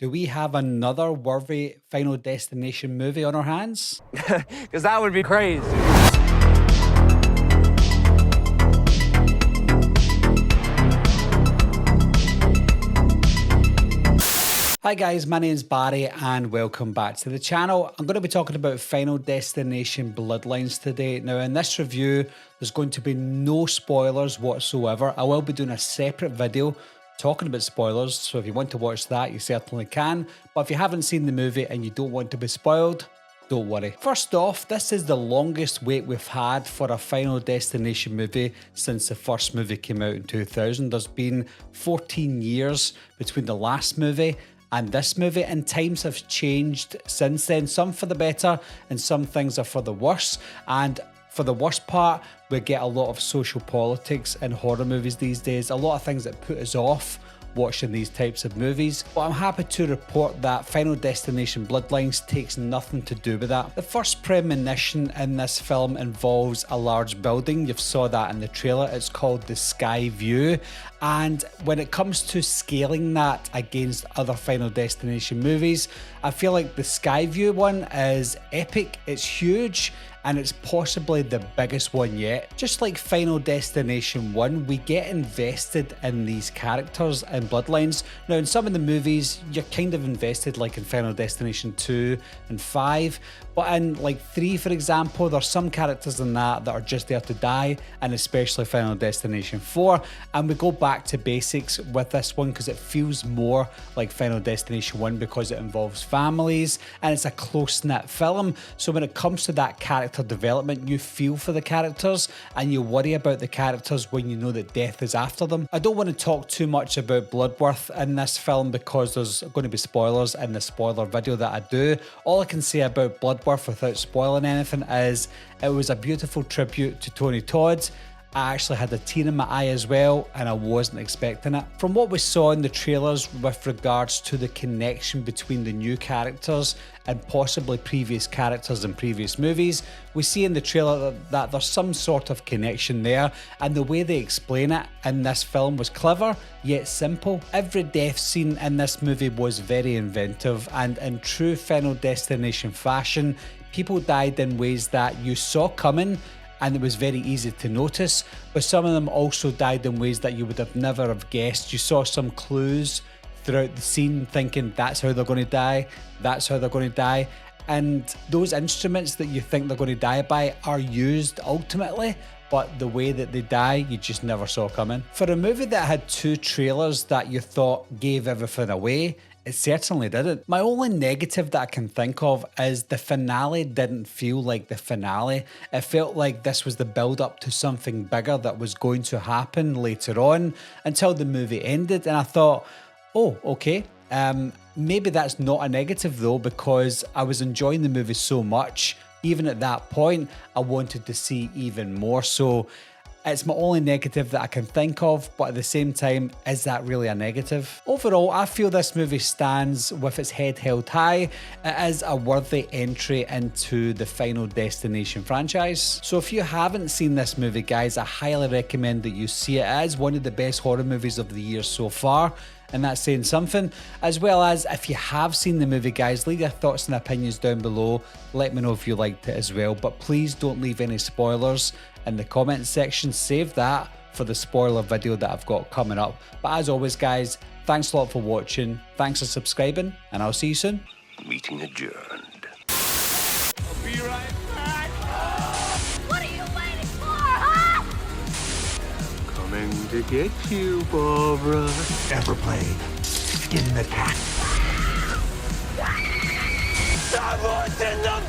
Do we have another worthy Final Destination movie on our hands? Because that would be crazy. Hi guys, my name is Barry and welcome back to the channel. I'm going to be talking about Final Destination Bloodlines today. Now in this review, there's going to be no spoilers whatsoever. I will be doing a separate video talking about spoilers, so if you want to watch that, you certainly can. But if you haven't seen the movie and you don't want to be spoiled, don't worry. First off, this is the longest wait we've had for a Final Destination movie since the first movie came out in 2000. There's been 14 years between the last movie and this movie, and times have changed since then, some for the better and some things are for the worse. And for the worst part, we get a lot of social politics in horror movies these days, a lot of things that put us off watching these types of movies. But I'm happy to report that Final Destination Bloodlines takes nothing to do with that. The first premonition in this film involves a large building. You saw that in the trailer. It's called the Sky View. And when it comes to scaling that against other Final Destination movies, I feel like the Sky View one is epic. It's huge and it's possibly the biggest one yet. Just like Final Destination 1, we get invested in these characters in Bloodlines. Now in some of the movies, you're kind of invested, like in Final Destination 2 and 5, but in like 3, for example, there's some characters in that are just there to die, and especially Final Destination 4. And we go back to basics with this one because it feels more like Final Destination 1 because it involves families and it's a close-knit film. So when it comes to that character development, you feel for the characters and you worry about the characters when you know that death is after them. I don't want to talk too much about Bloodworth in this film because there's going to be spoilers in the spoiler video that I do. All I can say about Bloodworth without spoiling anything is it was a beautiful tribute to Tony Todd. I actually had a tear in my eye as well, and I wasn't expecting it. From what we saw in the trailers with regards to the connection between the new characters and possibly previous characters in previous movies, we see in the trailer that there's some sort of connection there, and the way they explain it in this film was clever yet simple. Every death scene in this movie was very inventive, and in true Final Destination fashion, people died in ways that you saw coming and it was very easy to notice, but some of them also died in ways that you would have never have guessed. You saw some clues throughout the scene thinking that's how they're going to die, that's how they're going to die, and those instruments that you think they're going to die by are used ultimately, but the way that they die, you just never saw coming. For a movie that had 2 trailers that you thought gave everything away, it certainly didn't. My only negative that I can think of is the finale didn't feel like the finale. It felt like this was the build up to something bigger that was going to happen later on until the movie ended, and I thought, oh, okay. Maybe that's not a negative though, because I was enjoying the movie so much. Even at that point, I wanted to see even more. So it's my only negative that I can think of, but at the same time, is that really a negative? Overall, I feel this movie stands with its head held high. It is a worthy entry into the Final Destination franchise. So if you haven't seen this movie, guys, I highly recommend that you see it. It is one of the best horror movies of the year so far, and that's saying something. As well as, if you have seen the movie, guys, leave your thoughts and opinions down below. Let me know if you liked it as well, but please don't leave any spoilers in the comments section. Save that for the spoiler video that I've got coming up. But as always, guys, thanks a lot for watching, thanks for subscribing, and I'll see you soon. Meeting adjourned. I'll be right back. What are you waiting for, huh? Coming to get you, Barbara. Ever played Skin the Cat? Someone's in the